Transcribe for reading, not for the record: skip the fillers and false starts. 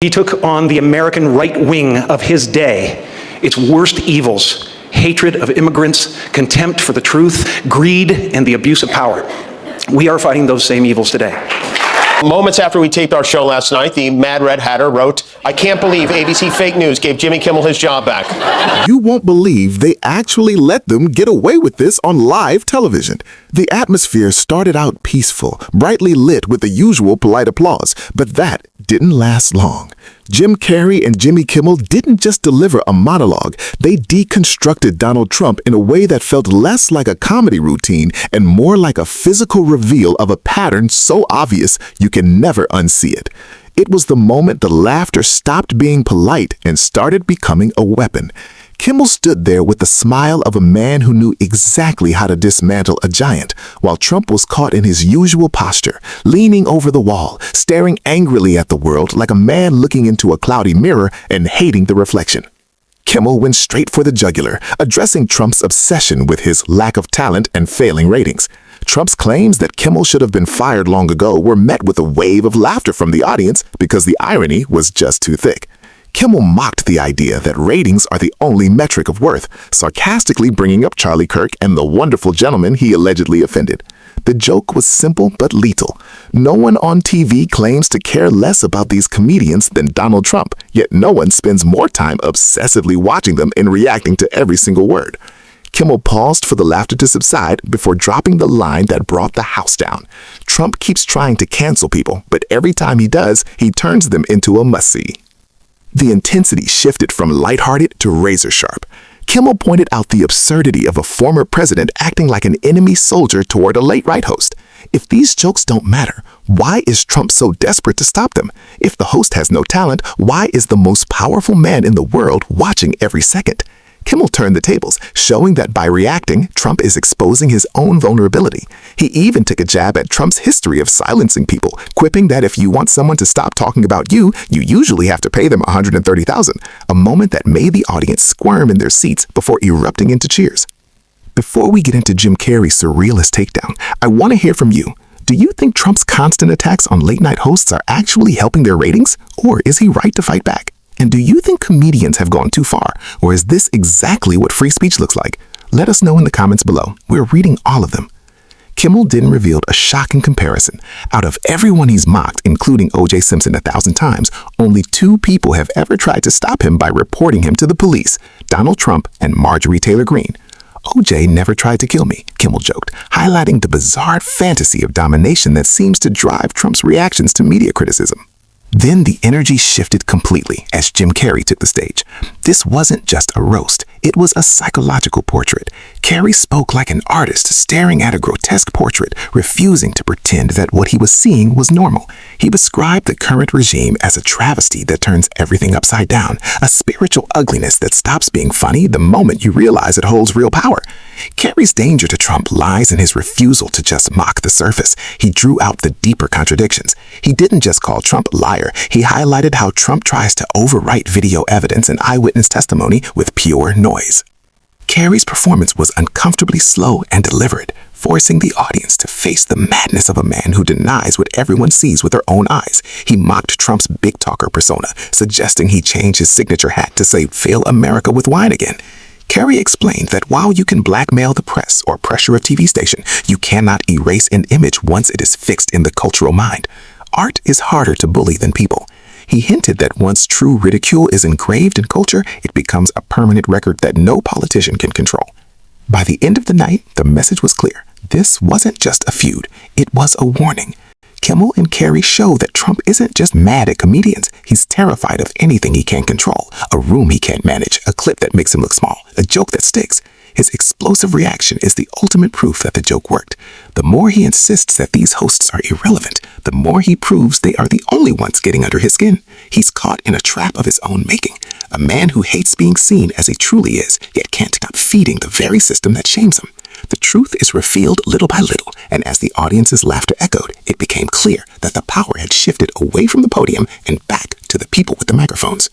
He took on the American right wing of his day, its worst evils: hatred of immigrants, contempt for the truth, greed, and the abuse of power. We are fighting those same evils today. Moments after we taped our show last night, the Mad Red Hatter wrote, "I can't believe ABC Fake News gave Jimmy Kimmel his job back." You won't believe they actually let them get away with this on live television. The atmosphere started out peaceful, brightly lit with the usual polite applause, but that didn't last long. Jim Carrey and Jimmy Kimmel didn't just deliver a monologue, they deconstructed Donald Trump in a way that felt less like a comedy routine and more like a physical reveal of a pattern so obvious you can never unsee it. It was the moment the laughter stopped being polite and started becoming a weapon. Kimmel stood there with the smile of a man who knew exactly how to dismantle a giant, while Trump was caught in his usual posture, leaning over the wall, staring angrily at the world like a man looking into a cloudy mirror and hating the reflection. Kimmel went straight for the jugular, addressing Trump's obsession with his lack of talent and failing ratings. Trump's claims that Kimmel should have been fired long ago were met with a wave of laughter from the audience because the irony was just too thick. Kimmel mocked the idea that ratings are the only metric of worth, sarcastically bringing up Charlie Kirk and the wonderful gentleman he allegedly offended. The joke was simple but lethal. No one on TV claims to care less about these comedians than Donald Trump, yet no one spends more time obsessively watching them and reacting to every single word. Kimmel paused for the laughter to subside before dropping the line that brought the house down. Trump keeps trying to cancel people, but every time he does, he turns them into a must-see. The intensity shifted from lighthearted to razor-sharp. Kimmel pointed out the absurdity of a former president acting like an enemy soldier toward a late-night host. If these jokes don't matter, why is Trump so desperate to stop them? If the host has no talent, why is the most powerful man in the world watching every second? Kimmel turned the tables, showing that by reacting, Trump is exposing his own vulnerability. He even took a jab at Trump's history of silencing people, quipping that if you want someone to stop talking about you, you usually have to pay them $130,000, a moment that made the audience squirm in their seats before erupting into cheers. Before we get into Jim Carrey's surrealist takedown, I want to hear from you. Do you think Trump's constant attacks on late-night hosts are actually helping their ratings, or is he right to fight back? And do you think comedians have gone too far, or is this exactly what free speech looks like? Let us know in the comments below. We're reading all of them. Kimmel then revealed a shocking comparison. Out of everyone he's mocked, including O.J. Simpson 1,000 times, only 2 people have ever tried to stop him by reporting him to the police: Donald Trump and Marjorie Taylor Greene. O.J. never tried to kill me, Kimmel joked, highlighting the bizarre fantasy of domination that seems to drive Trump's reactions to media criticism. Then the energy shifted completely as Jim Carrey took the stage. This wasn't just a roast, it was a psychological portrait. Carrey spoke like an artist staring at a grotesque portrait, refusing to pretend that what he was seeing was normal. He described the current regime as a travesty that turns everything upside down, a spiritual ugliness that stops being funny the moment you realize it holds real power. Carrey's danger to Trump lies in his refusal to just mock the surface. He drew out the deeper contradictions. He didn't just call Trump a liar. He highlighted how Trump tries to overwrite video evidence and eyewitness testimony with pure noise. Carrey's performance was uncomfortably slow and deliberate, forcing the audience to face the madness of a man who denies what everyone sees with their own eyes. He mocked Trump's big talker persona, suggesting he changed his signature hat to say, "Fill America with wine again." Carrey explained that while you can blackmail the press or pressure a TV station, you cannot erase an image once it is fixed in the cultural mind. Art is harder to bully than people. He hinted that once true ridicule is engraved in culture, it becomes a permanent record that no politician can control. By the end of the night, the message was clear. This wasn't just a feud, it was a warning. Kimmel and Carrey show that Trump isn't just mad at comedians, he's terrified of anything he can't control. A room he can't manage, a clip that makes him look small, a joke that sticks. His explosive reaction is the ultimate proof that the joke worked. The more he insists that these hosts are irrelevant, the more he proves they are the only ones getting under his skin. He's caught in a trap of his own making. A man who hates being seen as he truly is, yet can't stop feeding the very system that shames him. The truth is revealed little by little, and as the audience's laughter echoed, it became clear that the power had shifted away from the podium and back to the people with the microphones.